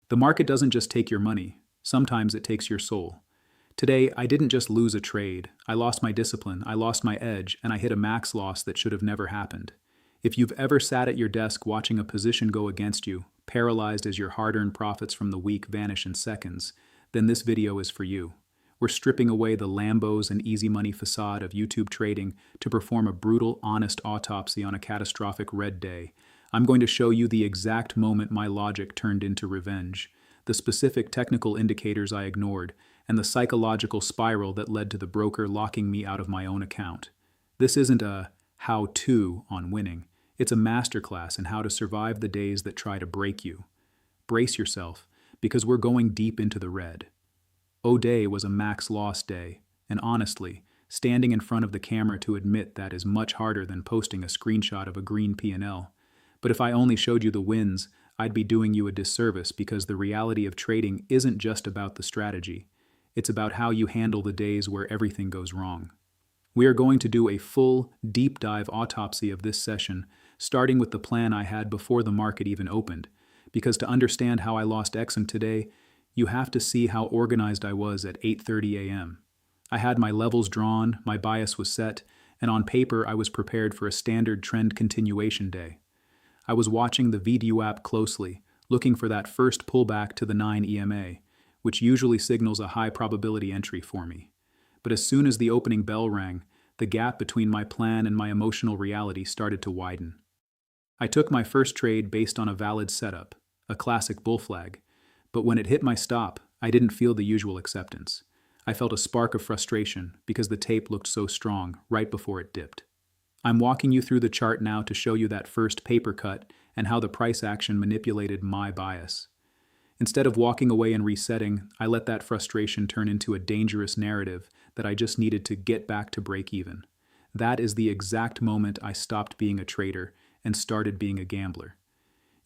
The market doesn't just take your money, sometimes it takes your soul. Today, I didn't just lose a trade, I lost my discipline, I lost my edge, and I hit a max loss that should have never happened. If you've ever sat at your desk watching a position go against you, paralyzed as your hard-earned profits from the week vanish in seconds, then this video is for you. We're stripping away the Lambos and easy money facade of YouTube trading to perform a brutal, honest autopsy on a catastrophic red day. I'm going to show you the exact moment my logic turned into revenge, the specific technical indicators I ignored, and the psychological spiral that led to the broker locking me out of my own account. This isn't a how-to on winning. It's a masterclass in how to survive the days that try to break you. Brace yourself, because we're going deep into the red. O-Day was a max loss day, and honestly, standing in front of the camera to admit that is much harder than posting a screenshot of a green P&L. But if I only showed you the wins, I'd be doing you a disservice because the reality of trading isn't just about the strategy. It's about how you handle the days where everything goes wrong. We are going to do a full, deep dive autopsy of this session, starting with the plan I had before the market even opened, because to understand how I lost Exxon today, you have to see how organized I was at 8:30 a.m. I had my levels drawn, my bias was set, and on paper I was prepared for a standard trend continuation day. I was watching the VDU app closely, looking for that first pullback to the 9 EMA, which usually signals a high probability entry for me. But as soon as the opening bell rang, the gap between my plan and my emotional reality started to widen. I took my first trade based on a valid setup, a classic bull flag, but when it hit my stop, I didn't feel the usual acceptance. I felt a spark of frustration because the tape looked so strong right before it dipped. I'm walking you through the chart now to show you that first paper cut and how the price action manipulated my bias. Instead of walking away and resetting, I let that frustration turn into a dangerous narrative that I just needed to get back to break even. That is the exact moment I stopped being a trader and started being a gambler.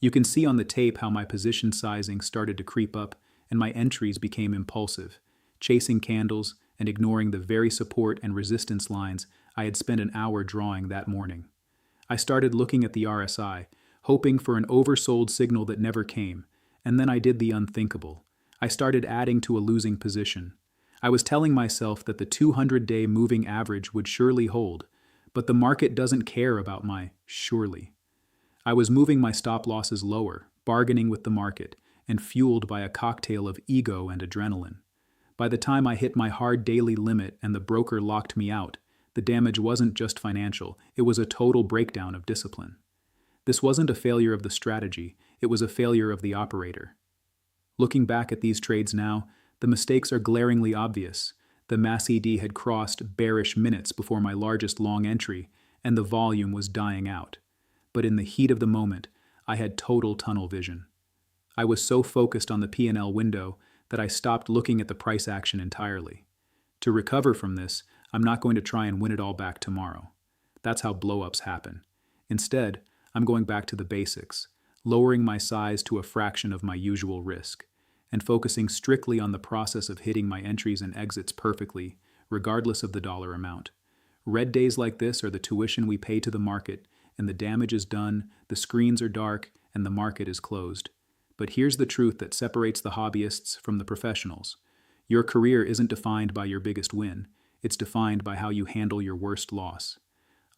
You can see on the tape how my position sizing started to creep up and my entries became impulsive, chasing candles and ignoring the very support and resistance lines I had spent an hour drawing that morning. I started looking at the RSI, hoping for an oversold signal that never came, and then I did the unthinkable. I started adding to a losing position. I was telling myself that the 200-day moving average would surely hold, but the market doesn't care about my surely. I was moving my stop losses lower, bargaining with the market, and fueled by a cocktail of ego and adrenaline. By the time I hit my hard daily limit and the broker locked me out, the damage wasn't just financial, it was a total breakdown of discipline. This wasn't a failure of the strategy, it was a failure of the operator. Looking back at these trades now, the mistakes are glaringly obvious. The MACD had crossed bearish minutes before my largest long entry, and the volume was dying out. But in the heat of the moment, I had total tunnel vision. I was so focused on the P&L window that I stopped looking at the price action entirely. To recover from this, I'm not going to try and win it all back tomorrow. That's how blow-ups happen. Instead, I'm going back to the basics, lowering my size to a fraction of my usual risk, and focusing strictly on the process of hitting my entries and exits perfectly, regardless of the dollar amount. Red days like this are the tuition we pay to the market, and the damage is done, the screens are dark, and the market is closed. But here's the truth that separates the hobbyists from the professionals. Your career isn't defined by your biggest win. It's defined by how you handle your worst loss.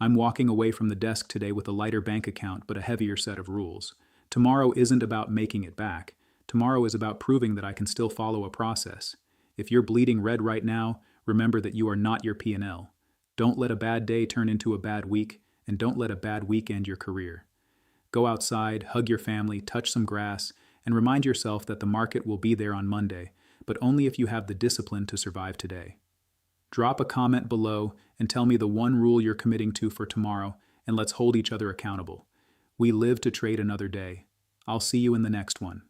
I'm walking away from the desk today with a lighter bank account but a heavier set of rules. Tomorrow isn't about making it back. Tomorrow is about proving that I can still follow a process. If you're bleeding red right now, remember that you are not your P&L. Don't let a bad day turn into a bad week, and don't let a bad week end your career. Go outside, hug your family, touch some grass, and remind yourself that the market will be there on Monday, but only if you have the discipline to survive today. Drop a comment below and tell me the one rule you're committing to for tomorrow, and let's hold each other accountable. We live to trade another day. I'll see you in the next one.